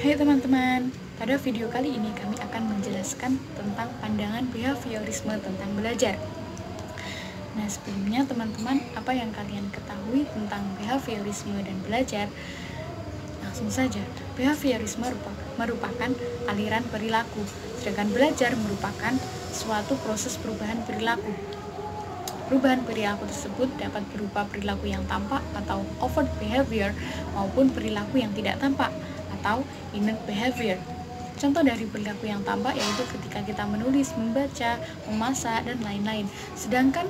Hai teman-teman, pada video kali ini kami akan menjelaskan tentang pandangan behaviorisme tentang belajar. Nah, sebelumnya teman-teman, apa yang kalian ketahui tentang behaviorisme dan belajar? Langsung saja, behaviorisme merupakan aliran perilaku, sedangkan belajar merupakan suatu proses perubahan perilaku. Perubahan perilaku tersebut dapat berupa perilaku yang tampak atau overt behavior maupun perilaku yang tidak tampak atau innate behavior. Contoh dari perilaku yang tampak yaitu ketika kita menulis, membaca, memasak, dan lain-lain. Sedangkan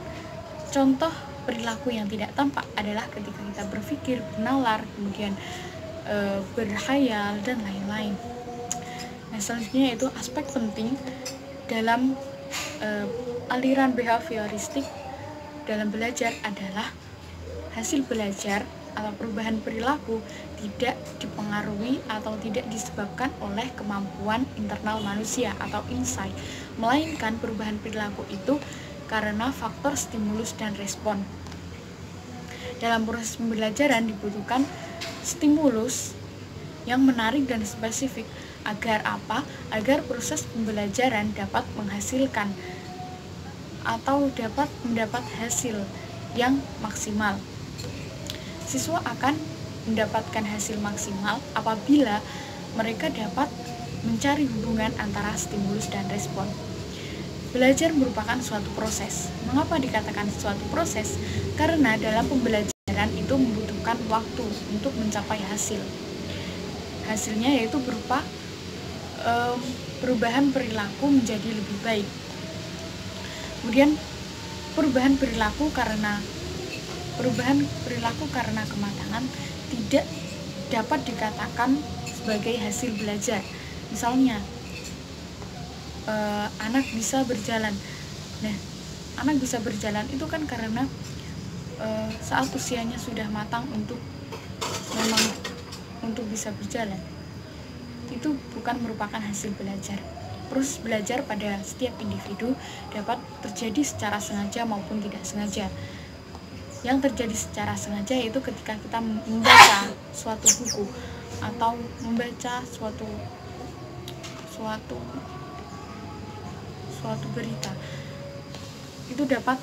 contoh perilaku yang tidak tampak adalah ketika kita berpikir, bernalar, kemudian berhayal, dan lain-lain. Nah, selanjutnya yaitu aspek penting dalam aliran behavioristik dalam belajar adalah hasil belajar atau perubahan perilaku tidak dipengaruhi atau tidak disebabkan oleh kemampuan internal manusia atau insight, melainkan perubahan perilaku itu karena faktor stimulus dan respon. Dalam proses pembelajaran dibutuhkan stimulus yang menarik dan spesifik. Agar apa? Agar proses pembelajaran dapat menghasilkan atau dapat mendapat hasil yang maksimal. Siswa akan mendapatkan hasil maksimal apabila mereka dapat mencari hubungan antara stimulus dan respon. Belajar merupakan suatu proses. Mengapa dikatakan suatu proses? Karena dalam pembelajaran itu membutuhkan waktu untuk mencapai hasil. Hasilnya yaitu berupa perubahan perilaku menjadi lebih baik. Kemudian perubahan perilaku karena kematangan tidak dapat dikatakan sebagai hasil belajar. Misalnya anak bisa berjalan. Nah, anak bisa berjalan itu kan karena saat usianya sudah matang untuk bisa berjalan. Itu bukan merupakan hasil belajar. Proses belajar pada setiap individu dapat terjadi secara sengaja maupun tidak sengaja. Yang terjadi secara sengaja yaitu ketika kita membaca suatu buku atau membaca suatu berita. Itu dapat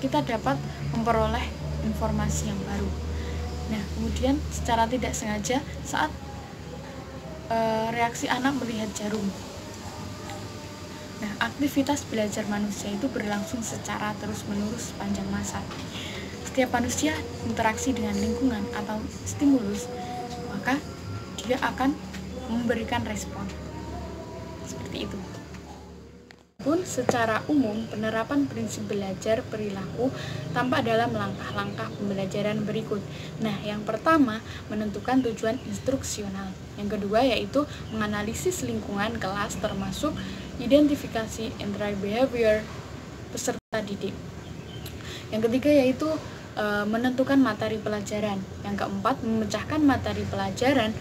kita dapat memperoleh informasi yang baru. Nah, kemudian secara tidak sengaja saat reaksi anak melihat jarum. Nah, aktivitas belajar manusia itu berlangsung secara terus-menerus sepanjang masa. Setiap manusia interaksi dengan lingkungan atau stimulus, maka dia akan memberikan respon. Seperti itu. Pun secara umum, penerapan prinsip belajar perilaku tampak dalam langkah-langkah pembelajaran berikut. Nah, yang pertama, menentukan tujuan instruksional. Yang kedua, yaitu menganalisis lingkungan kelas termasuk identifikasi interact behavior peserta didik. Yang ketiga, yaitu menentukan materi pelajaran. Yang keempat, memecahkan materi pelajaran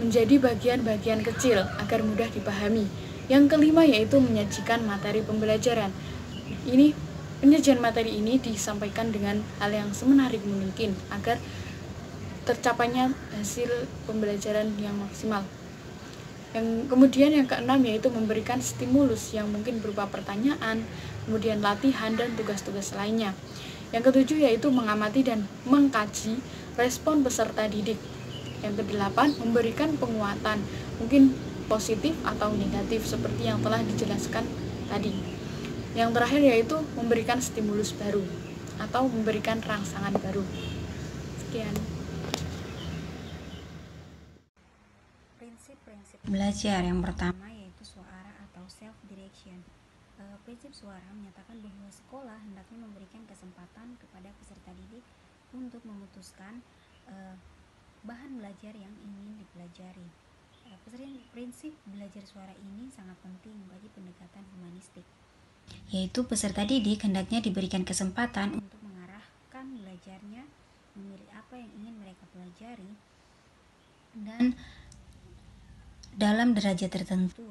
menjadi bagian-bagian kecil agar mudah dipahami. Yang kelima yaitu menyajikan materi pembelajaran. Penyajian materi ini disampaikan dengan hal yang semenarik mungkin agar tercapainya hasil pembelajaran yang maksimal. Kemudian yang keenam yaitu memberikan stimulus yang mungkin berupa pertanyaan, kemudian latihan dan tugas-tugas lainnya. Yang ketujuh yaitu mengamati dan mengkaji respon peserta didik. Yang kedelapan memberikan penguatan, mungkin positif atau negatif seperti yang telah dijelaskan tadi. Yang terakhir yaitu memberikan stimulus baru atau memberikan rangsangan baru. Sekian. Prinsip-prinsip belajar yang pertama yaitu suara atau self-direction. Prinsip suara menyatakan bahwa sekolah hendaknya memberikan kesempatan kepada peserta didik untuk memutuskan bahan belajar yang ingin dipelajari. Prinsip belajar suara ini sangat penting bagi pendekatan humanistik, yaitu peserta didik hendaknya diberikan kesempatan untuk mengarahkan belajarnya, memilih apa yang ingin mereka pelajari, dan dalam derajat tertentu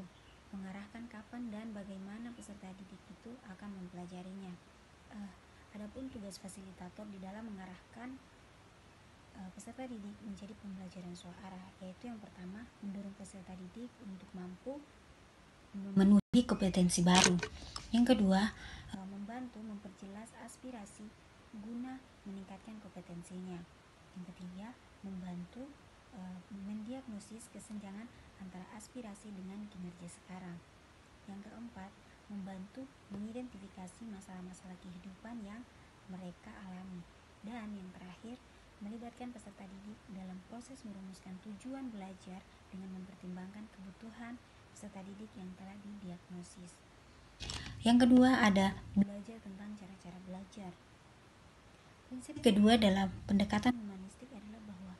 mengarahkan kapan dan bagaimana peserta didik itu akan mempelajarinya. Adapun tugas fasilitator di dalam mengarahkan peserta didik menjadi pembelajaran suara, yaitu yang pertama mendorong peserta didik untuk mampu memenuhi kompetensi baru. Yang kedua, membantu memperjelas aspirasi guna meningkatkan kompetensinya. Yang ketiga, membantu mendiagnosis kesenjangan antara aspirasi dengan kinerja sekarang. Yang keempat, membantu mengidentifikasi masalah-masalah kehidupan yang mereka alami. Dan yang terakhir, melibatkan peserta didik dalam proses merumuskan tujuan belajar dengan mempertimbangkan kebutuhan peserta didik yang telah didiagnosis. Yang kedua ada belajar tentang cara-cara belajar. Prinsip kedua dalam pendekatan humanistik adalah bahwa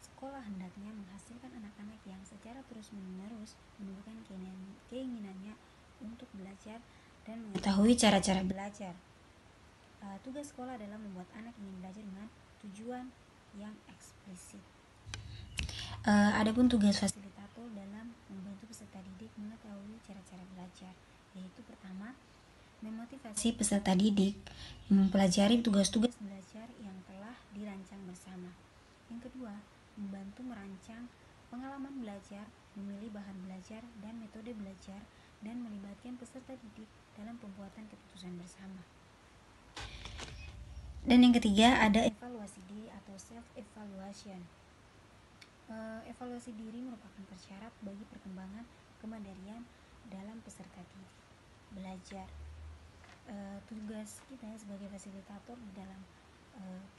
sekolah hendaknya menghasilkan anak-anak yang secara terus-menerus menunjukkan keinginannya untuk belajar dan mengetahui cara-cara belajar. Tugas sekolah adalah membuat anak ingin belajar dengan tujuan yang eksplisit. Adapun tugas fasilitator dalam membantu peserta didik mengetahui cara-cara belajar, yaitu pertama, memotivasi peserta didik mempelajari tugas-tugas belajar yang telah dirancang bersama. Yang kedua, membantu merancang pengalaman belajar, memilih bahan belajar dan metode belajar, dan melibatkan peserta didik dalam pembuatan keputusan bersama. Dan yang ketiga ada evaluasi diri atau self-evaluation. Evaluasi diri merupakan persyarat bagi perkembangan kemandirian dalam peserta didik belajar. Tugas kita sebagai fasilitator di dalam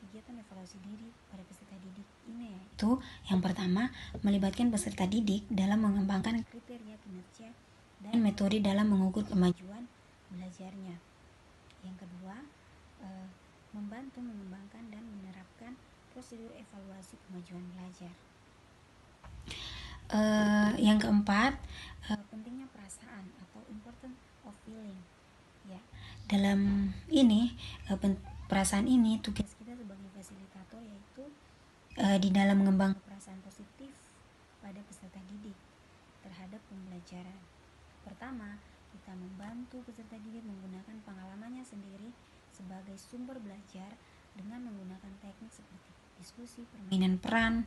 kegiatan evaluasi diri pada peserta didik ini yaitu yang pertama, melibatkan peserta didik dalam mengembangkan kriteria kinerja dan metode dalam mengukur kemajuan belajarnya. Yang kedua, membantu mengembangkan dan menerapkan prosedur evaluasi kemajuan belajar. Yang keempat, pentingnya perasaan atau importance of feeling. Ya, dalam ini perasaan ini tugas kita sebagai fasilitator yaitu di dalam mengembangkan perasaan positif pada peserta didik terhadap pembelajaran. Pertama, kita membantu peserta didik menggunakan pengalamannya sendiri sebagai sumber belajar dengan menggunakan teknik seperti diskusi, permainan peran,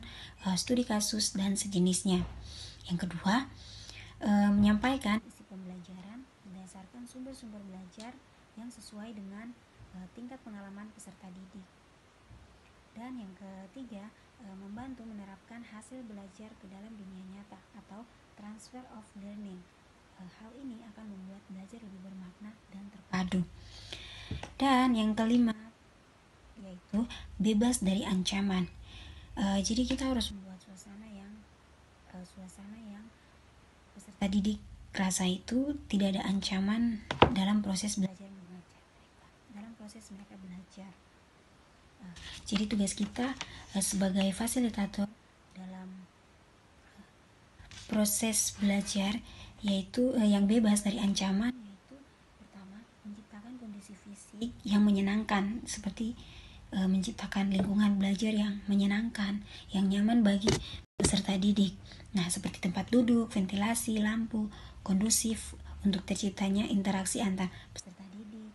studi kasus, dan sejenisnya. Yang kedua, menyampaikan isi pembelajaran berdasarkan sumber-sumber belajar yang sesuai dengan tingkat pengalaman peserta didik. Dan yang ketiga, membantu menerapkan hasil belajar ke dalam dunia nyata atau transfer of learning. Hal ini akan membuat belajar lebih bermakna dan terpadu. Dan yang kelima yaitu bebas dari ancaman. Jadi kita harus membuat suasana yang peserta didik rasa itu tidak ada ancaman dalam proses belajar mengajar mereka, dalam proses mereka belajar. Jadi tugas kita sebagai fasilitator dalam proses belajar yaitu yang bebas dari ancaman, yaitu pertama, menciptakan kondisi fisik yang menyenangkan seperti menciptakan lingkungan belajar yang menyenangkan, yang nyaman bagi peserta didik. Nah, seperti tempat duduk, ventilasi, lampu, kondusif untuk terciptanya interaksi antar peserta didik.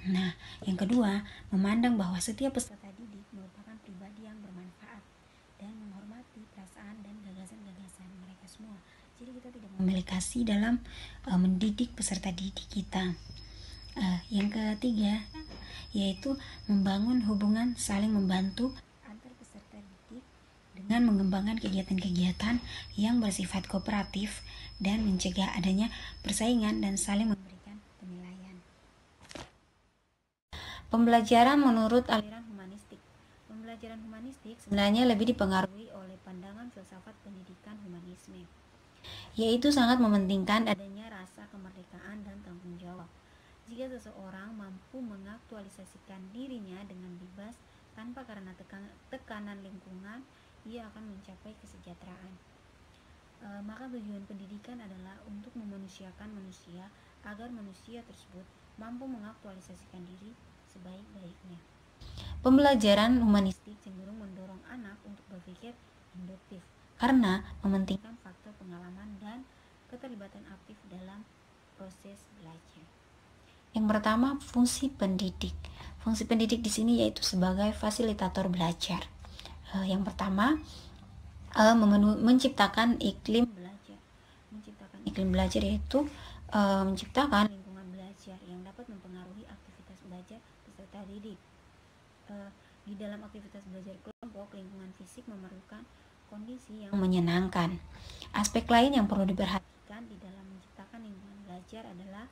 Nah, yang kedua, memandang bahwa setiap peserta didik merupakan pribadi yang bermanfaat dan menghormati perasaan dan gagasan-gagasan mereka semua. Jadi kita tidak memilih kasih dalam mendidik peserta didik kita. Yang ketiga yaitu membangun hubungan saling membantu antar peserta didik dengan mengembangkan kegiatan-kegiatan yang bersifat kooperatif dan mencegah adanya persaingan dan saling memberikan penilaian. Pembelajaran menurut aliran humanistik. Pembelajaran humanistik sebenarnya lebih dipengaruhi oleh pandangan filsafat pendidikan humanisme, yaitu sangat mementingkan adanya rasa kemerdekaan dan tanggung jawab. Jika seseorang mampu mengaktualisasikan dirinya dengan bebas tanpa karena tekanan lingkungan, ia akan mencapai kesejahteraan. Maka tujuan pendidikan adalah untuk memanusiakan manusia agar manusia tersebut mampu mengaktualisasikan diri sebaik-baiknya. Pembelajaran humanistik cenderung mendorong anak untuk berpikir induktif karena mementingkan faktor pengalaman dan keterlibatan aktif dalam proses belajar. Yang pertama, fungsi pendidik. Fungsi pendidik di sini yaitu sebagai fasilitator belajar. Yang pertama, menciptakan iklim belajar. Menciptakan iklim belajar yaitu menciptakan lingkungan belajar yang dapat mempengaruhi aktivitas belajar peserta didik. Di dalam aktivitas belajar kelompok, lingkungan fisik memerlukan kondisi yang menyenangkan. Aspek lain yang perlu diperhatikan di dalam menciptakan lingkungan belajar adalah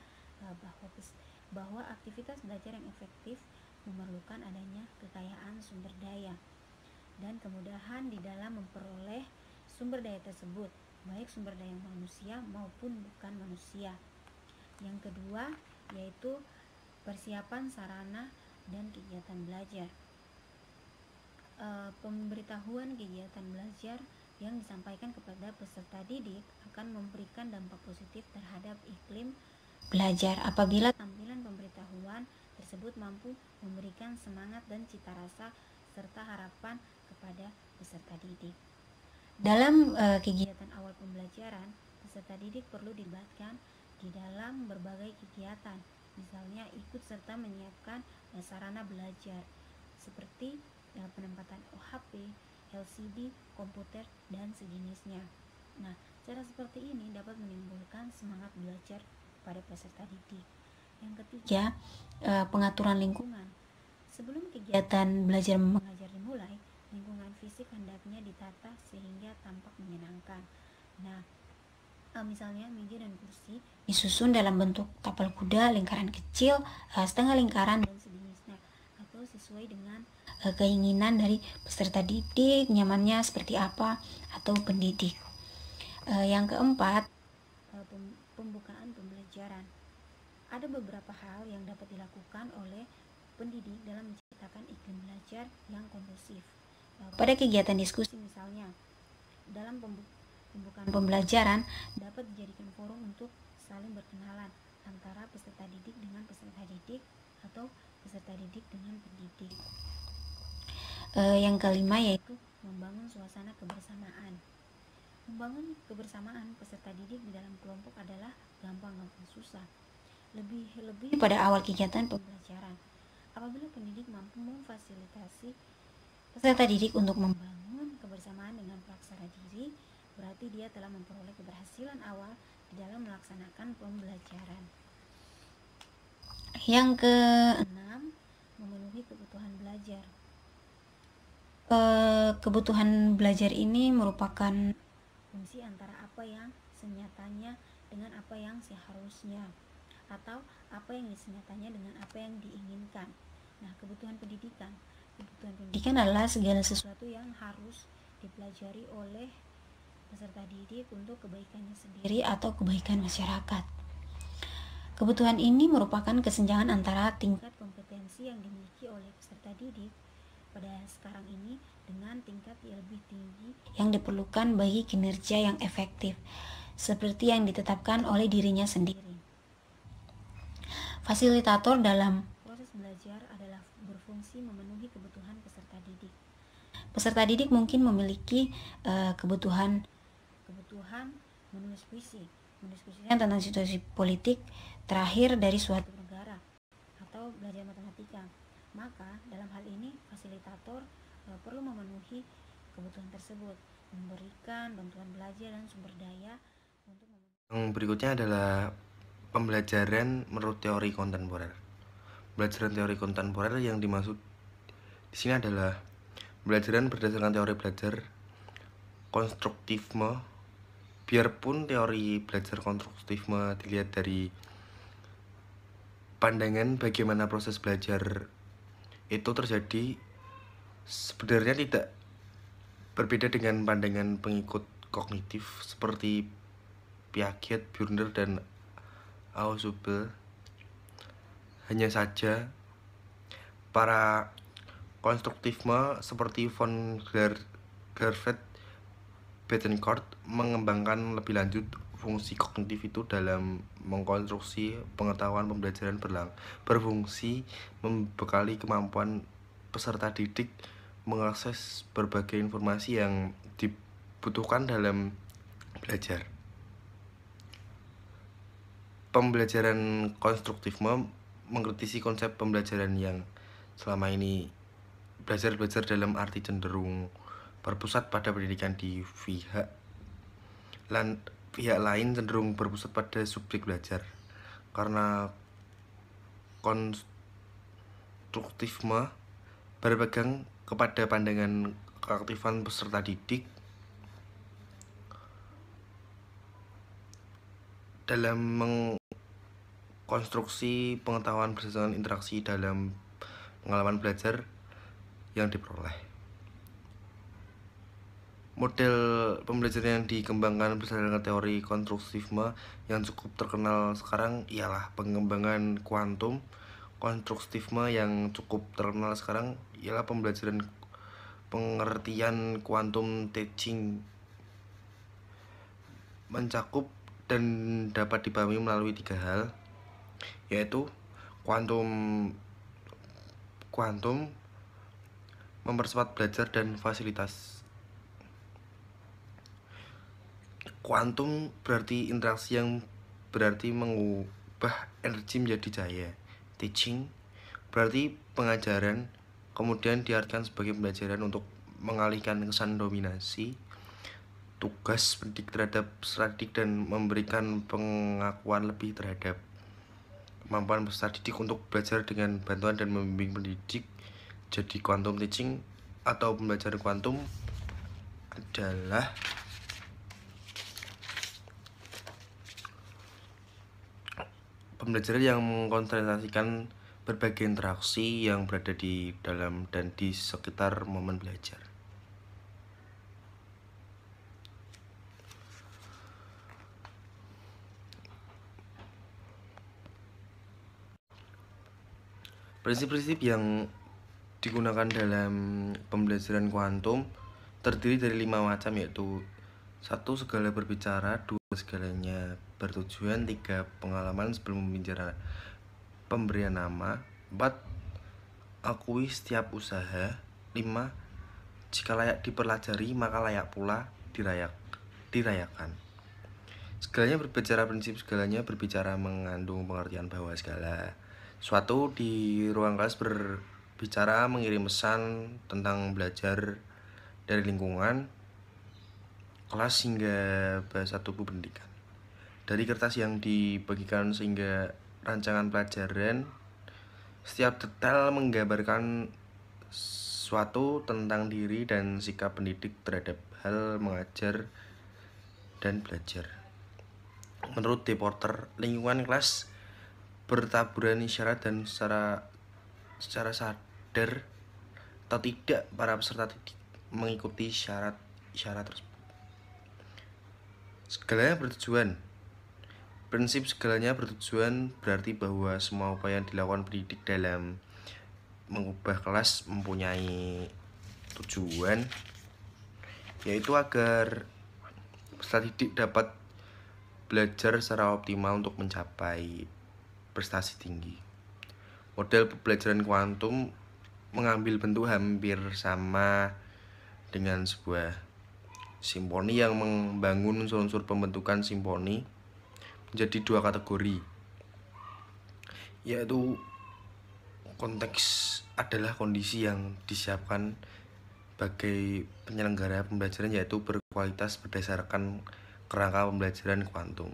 bahwa aktivitas belajar yang efektif memerlukan adanya kekayaan sumber daya dan kemudahan di dalam memperoleh sumber daya tersebut, baik sumber daya manusia maupun bukan manusia. Yang kedua yaitu persiapan sarana dan kegiatan belajar. Pemberitahuan kegiatan belajar yang disampaikan kepada peserta didik akan memberikan dampak positif terhadap iklim belajar apabila tampilan pemberitahuan tersebut mampu memberikan semangat dan cita rasa serta harapan kepada peserta didik. Dalam kegiatan awal pembelajaran, peserta didik perlu dilibatkan di dalam berbagai kegiatan, misalnya ikut serta menyiapkan sarana belajar seperti penempatan OHP, LCD, komputer, dan sejenisnya. Nah, cara seperti ini dapat menimbulkan semangat belajar pada peserta didik. Yang ketiga, pengaturan lingkungan. Sebelum kegiatan belajar mengajar dimulai, lingkungan fisik hendaknya ditata sehingga tampak menyenangkan. Nah, misalnya meja dan kursi disusun dalam bentuk tapal kuda, lingkaran kecil, setengah lingkaran, dan sejenisnya, atau sesuai dengan keinginan dari peserta didik, nyamannya seperti apa, atau pendidik. Yang keempat, pembukaan pembelajaran. Ada beberapa hal yang dapat dilakukan oleh pendidik dalam menciptakan iklim belajar yang kondusif. Pada kegiatan diskusi misalnya, dalam pembukaan pembelajaran dapat dijadikan forum untuk saling berkenalan antara peserta didik dengan peserta didik atau peserta didik dengan pendidik. Yang kelima yaitu membangun suasana kebersamaan. Membangun kebersamaan peserta didik di dalam kelompok adalah gampang-gampang susah. Lebih pada awal kegiatan pembelajaran. Apabila pendidik mampu memfasilitasi peserta didik untuk membangun kebersamaan dengan pelaksana diri, berarti dia telah memperoleh keberhasilan awal di dalam melaksanakan pembelajaran. Yang keenam, memenuhi kebutuhan belajar. Kebutuhan belajar ini merupakan fungsi antara apa yang senyatanya dengan apa yang seharusnya, atau apa yang senyatanya dengan apa yang diinginkan. Nah, kebutuhan pendidikan adalah segala sesuatu yang harus dipelajari oleh peserta didik untuk kebaikannya sendiri atau kebaikan masyarakat. Kebutuhan ini merupakan kesenjangan antara tingkat kompetensi yang dimiliki oleh peserta didik pada sekarang ini dengan tingkat yang lebih tinggi yang diperlukan bagi kinerja yang efektif, seperti yang ditetapkan oleh dirinya sendiri. Fasilitator dalam proses belajar adalah berfungsi memenuhi kebutuhan peserta didik. Peserta didik mungkin memiliki kebutuhan menulis puisi tentang situasi politik terakhir dari suatu negara, atau belajar matematika. Maka dalam hal ini fasilitator perlu memenuhi kebutuhan tersebut, memberikan bantuan belajar dan sumber daya untuk Yang berikutnya adalah pembelajaran menurut teori kontemporer. Pembelajaran teori kontemporer yang dimaksud di sini adalah pembelajaran berdasarkan teori belajar konstruktivisme. Biarpun teori belajar konstruktivisme dilihat dari pandangan bagaimana proses belajar itu terjadi, sebenarnya tidak berbeda dengan pandangan pengikut kognitif seperti Piaget, Brunner, dan Ausubel. Hanya saja para konstruktivisme seperti von Garvet, Bettencourt mengembangkan lebih lanjut fungsi kognitif itu dalam mengkonstruksi pengetahuan pembelajaran berfungsi membekali kemampuan peserta didik mengakses berbagai informasi yang dibutuhkan dalam belajar. Pembelajaran konstruktivisme mengkritisi konsep pembelajaran yang selama ini belajar dalam arti cenderung berpusat pada pendidikan di pihak lain cenderung berpusat pada subjek belajar. Karena konstruktivisme berpegang kepada pandangan keaktifan peserta didik dalam mengkonstruksi pengetahuan berdasarkan interaksi dalam pengalaman belajar yang diperoleh. Model pembelajaran yang dikembangkan berdasarkan teori konstruktivisme yang cukup terkenal sekarang ialah pengembangan kuantum. Konstruktivisme yang cukup terkenal sekarang ialah pembelajaran pengertian kuantum teaching, mencakup dan dapat dipahami melalui 3 hal, yaitu kuantum mempercepat belajar dan fasilitas. Kuantum berarti interaksi yang berarti mengubah energi menjadi cahaya. Teaching berarti pengajaran, kemudian diartikan sebagai pembelajaran untuk mengalihkan kesan dominasi tugas pendidik terhadap peserta didik dan memberikan pengakuan lebih terhadap kemampuan peserta didik untuk belajar dengan bantuan dan membimbing pendidik. Jadi quantum teaching atau pembelajaran kuantum adalah pembelajaran yang mengkonsentrasikan berbagai interaksi yang berada di dalam dan di sekitar momen belajar. Prinsip-prinsip yang digunakan dalam pembelajaran kuantum terdiri dari 5 macam, yaitu 1. Segala berbicara, 2. Segalanya bertujuan, 3. Pengalaman sebelum pemberian nama, 4. Akui setiap usaha, 5. Jika layak dipelajari maka layak pula dirayakan. Segalanya berbicara. Prinsip segalanya berbicara mengandung pengertian bahwa segala suatu di ruang kelas berbicara mengirim pesan tentang belajar dari lingkungan kelas hingga bahasa tubuh pendidikan. Dari kertas yang dibagikan sehingga rancangan pelajaran, setiap detail menggambarkan suatu tentang diri dan sikap pendidik terhadap hal mengajar dan belajar. Menurut De Porter, lingkungan kelas bertaburan isyarat dan secara sadar atau tidak para peserta didik mengikuti isyarat tersebut. Segalanya bertujuan. Prinsip segalanya bertujuan berarti bahwa semua upaya yang dilakukan pendidik dalam mengubah kelas mempunyai tujuan, yaitu agar peserta didik dapat belajar secara optimal untuk mencapai prestasi tinggi. Model pembelajaran kuantum mengambil bentuk hampir sama dengan sebuah simfoni yang membangun unsur-unsur pembentukan simfoni menjadi 2 kategori, yaitu konteks adalah kondisi yang disiapkan sebagai penyelenggara pembelajaran, yaitu berkualitas berdasarkan kerangka pembelajaran kuantum.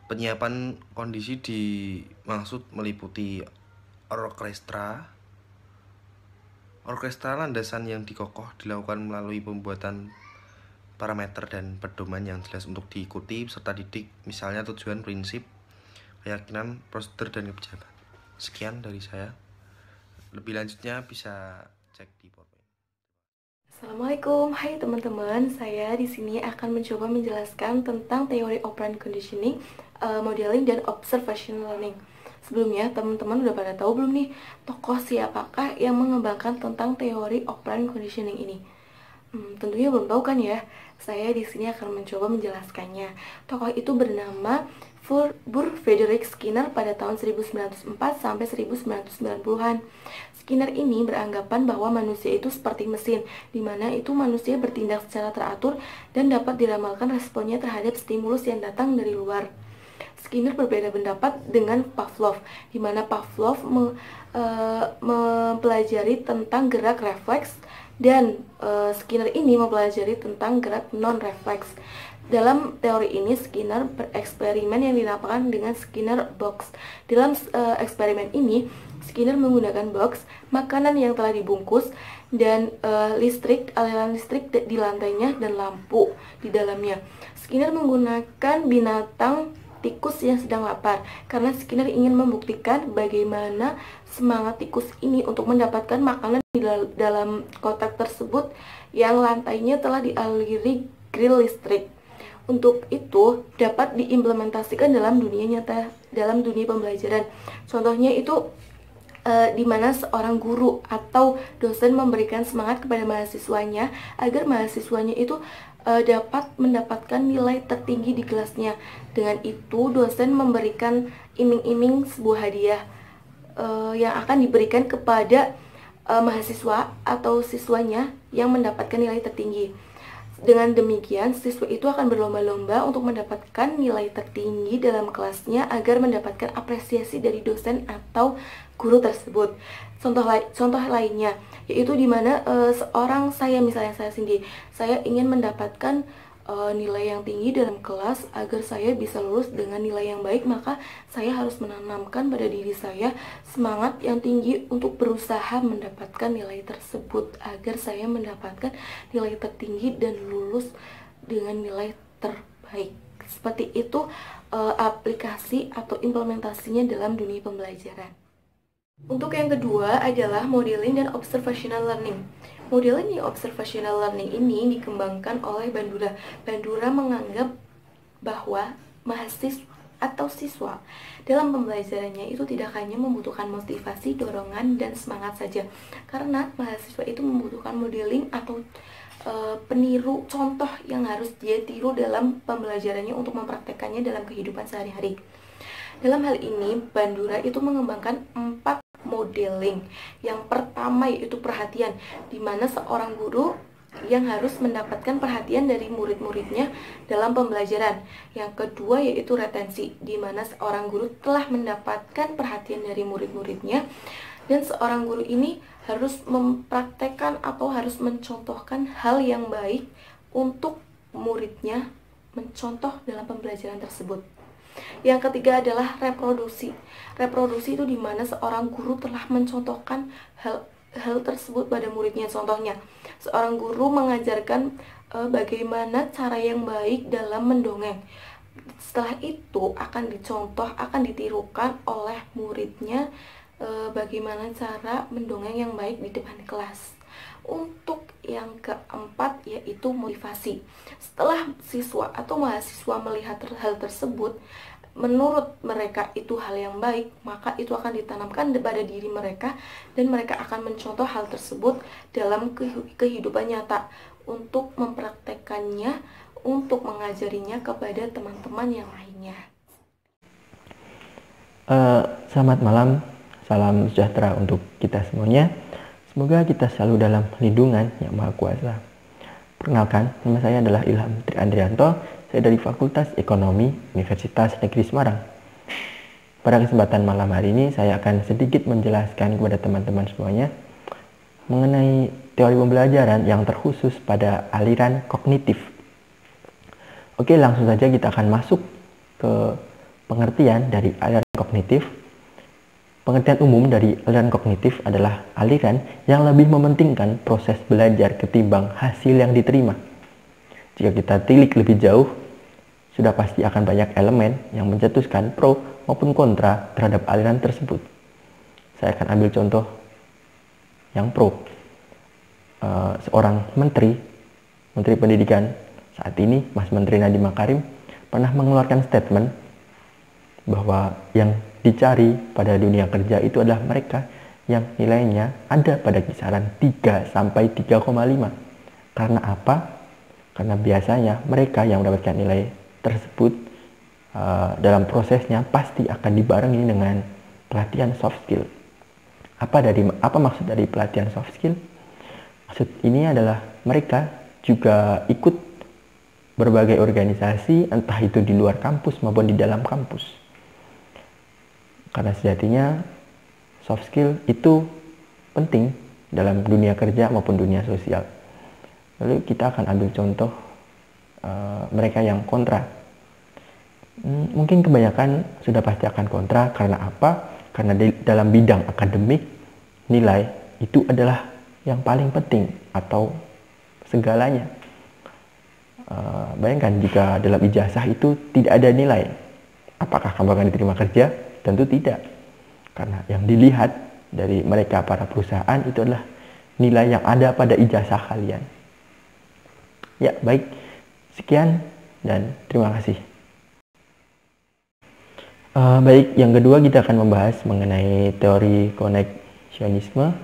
Penyiapan kondisi dimaksud meliputi orkestra landasan yang dikokoh dilakukan melalui pembuatan parameter dan pedoman yang jelas untuk diikuti peserta didik, misalnya tujuan, prinsip, keyakinan, prosedur, dan kebijakan. Sekian dari saya. Lebih lanjutnya bisa cek di PowerPoint. Assalamualaikum, hai teman-teman. Saya di sini akan mencoba menjelaskan tentang teori operant conditioning, modeling, dan observation learning. Sebelumnya, teman-teman udah pada tahu belum nih tokoh siapakah yang mengembangkan tentang teori operant conditioning ini? Tentunya belum tahu kan ya. Saya di sini akan mencoba menjelaskannya. Tokoh itu bernama Frederick Skinner pada tahun 1904 sampai 1990-an. Skinner ini beranggapan bahwa manusia itu seperti mesin, di mana itu manusia bertindak secara teratur dan dapat diramalkan responnya terhadap stimulus yang datang dari luar. Skinner berbeda pendapat dengan Pavlov, di mana Pavlov mempelajari tentang gerak refleks dan Skinner ini mempelajari tentang gerak non-refleks. Dalam teori ini Skinner bereksperimen yang dinamakan dengan Skinner box. Dalam eksperimen ini Skinner menggunakan box, makanan yang telah dibungkus, dan aliran listrik di lantainya dan lampu di dalamnya. Skinner menggunakan binatang tikus yang sedang lapar karena Skinner ingin membuktikan bagaimana semangat tikus ini untuk mendapatkan makanan di dalam kotak tersebut yang lantainya telah dialiri grill listrik. Untuk itu dapat diimplementasikan dalam dunia nyata, dalam dunia pembelajaran. Contohnya itu di mana seorang guru atau dosen memberikan semangat kepada mahasiswanya agar mahasiswanya itu dapat mendapatkan nilai tertinggi di kelasnya. Dengan itu dosen memberikan iming-iming sebuah hadiah yang akan diberikan kepada mahasiswa atau siswanya yang mendapatkan nilai tertinggi. Dengan demikian, siswa itu akan berlomba-lomba untuk mendapatkan nilai tertinggi dalam kelasnya agar mendapatkan apresiasi dari dosen atau guru tersebut. Contoh lainnya yaitu dimana misalnya saya sendiri, saya ingin mendapatkan nilai yang tinggi dalam kelas agar saya bisa lulus dengan nilai yang baik, maka saya harus menanamkan pada diri saya semangat yang tinggi untuk berusaha mendapatkan nilai tersebut agar saya mendapatkan nilai tertinggi dan lulus dengan nilai terbaik. Seperti itu aplikasi atau implementasinya dalam dunia pembelajaran. Untuk yang kedua adalah modeling dan observational learning. Modeling dan observational learning ini dikembangkan oleh Bandura. Bandura menganggap bahwa mahasiswa atau siswa dalam pembelajarannya itu tidak hanya membutuhkan motivasi, dorongan, dan semangat saja. Karena mahasiswa itu membutuhkan modeling atau peniru, contoh yang harus dia tiru dalam pembelajarannya untuk mempraktekannya dalam kehidupan sehari-hari. Dalam hal ini, Bandura itu mengembangkan 4 modeling. Yang pertama yaitu perhatian, di mana seorang guru yang harus mendapatkan perhatian dari murid-muridnya dalam pembelajaran. Yang kedua yaitu retensi, di mana seorang guru telah mendapatkan perhatian dari murid-muridnya dan seorang guru ini harus mempraktekkan atau harus mencontohkan hal yang baik untuk muridnya mencontoh dalam pembelajaran tersebut. Yang ketiga adalah reproduksi. Reproduksi itu dimana seorang guru telah mencontohkan hal tersebut pada muridnya. Contohnya, seorang guru mengajarkan bagaimana cara yang baik dalam mendongeng. Setelah itu akan dicontoh, akan ditirukan oleh muridnya bagaimana cara mendongeng yang baik di depan kelas. Untuk yang keempat yaitu motivasi. Setelah siswa atau mahasiswa melihat hal tersebut, menurut mereka itu hal yang baik, maka itu akan ditanamkan pada diri mereka dan mereka akan mencontoh hal tersebut dalam kehidupan nyata untuk mempraktekannya, untuk mengajarinya kepada teman-teman yang lainnya. Selamat malam, salam sejahtera untuk kita semuanya. Semoga kita selalu dalam lindungan Yang Maha Kuasa. Perkenalkan, nama saya adalah Ilham Tri Andrianto. Saya dari Fakultas Ekonomi Universitas Negeri Semarang. Pada kesempatan malam hari ini, saya akan sedikit menjelaskan kepada teman-teman semuanya mengenai teori pembelajaran yang terkhusus pada aliran kognitif. Oke, langsung saja kita akan masuk ke pengertian dari aliran kognitif. Pengertian umum dari aliran kognitif adalah aliran yang lebih mementingkan proses belajar ketimbang hasil yang diterima. Jika kita tilik lebih jauh, sudah pasti akan banyak elemen yang mencetuskan pro maupun kontra terhadap aliran tersebut. Saya akan ambil contoh yang pro. Seorang Menteri Pendidikan saat ini, Mas Menteri Nadiem Makarim, pernah mengeluarkan statement bahwa yang dicari pada dunia kerja itu adalah mereka yang nilainya ada pada kisaran 3 sampai 3,5. Karena apa? Karena biasanya mereka yang mendapatkan nilai tersebut dalam prosesnya pasti akan dibarengi dengan pelatihan soft skill. Apa maksud dari pelatihan soft skill? Maksud ini adalah mereka juga ikut berbagai organisasi, entah itu di luar kampus maupun di dalam kampus. Karena sejatinya soft skill itu penting dalam dunia kerja maupun dunia sosial. Lalu kita akan ambil contoh mereka yang kontra. Mungkin kebanyakan sudah pasti akan kontra. Karena apa? Karena dalam bidang akademik, nilai itu adalah yang paling penting atau segalanya. Bayangkan jika dalam ijazah itu tidak ada nilai, apakah kamu akan diterima kerja? Tentu tidak, karena yang dilihat dari mereka para perusahaan itu adalah nilai yang ada pada ijazah kalian. Ya, baik, sekian dan terima kasih. Baik, yang kedua kita akan membahas mengenai teori koneksionisme.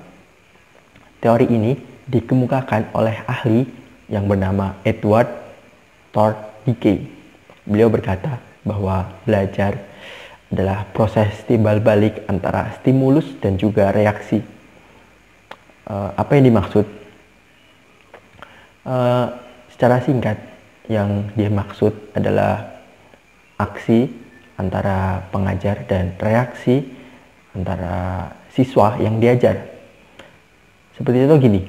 Teori ini dikemukakan oleh ahli yang bernama Edward Thorndike. Beliau berkata bahwa belajar adalah proses timbal balik antara stimulus dan juga reaksi. Apa yang dimaksud? Secara singkat, yang dia maksud adalah aksi antara pengajar dan reaksi antara siswa yang diajar. Seperti itu gini,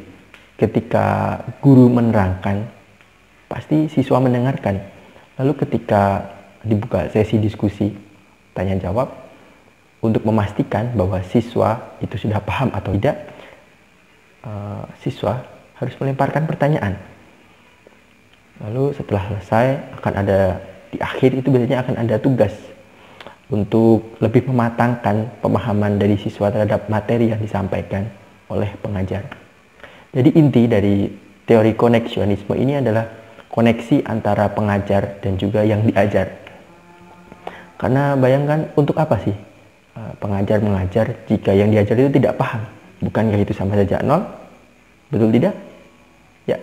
ketika guru menerangkan, pasti siswa mendengarkan. Lalu ketika dibuka sesi diskusi, tanya jawab, untuk memastikan bahwa siswa itu sudah paham atau tidak, siswa harus melemparkan pertanyaan. Lalu setelah selesai, akan ada di akhir itu biasanya akan ada tugas untuk lebih mematangkan pemahaman dari siswa terhadap materi yang disampaikan oleh pengajar. Jadi inti dari teori koneksionisme ini adalah koneksi antara pengajar dan juga yang diajar. Karena bayangkan, untuk apa sih pengajar mengajar jika yang diajar itu tidak paham? Bukankah itu sama saja nol? Betul tidak? Ya,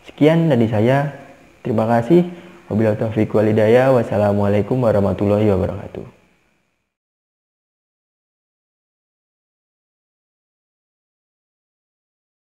sekian dari saya. Terima kasih. Wabillahi taufiq wal hidayah. Wassalamualaikum warahmatullahi wabarakatuh.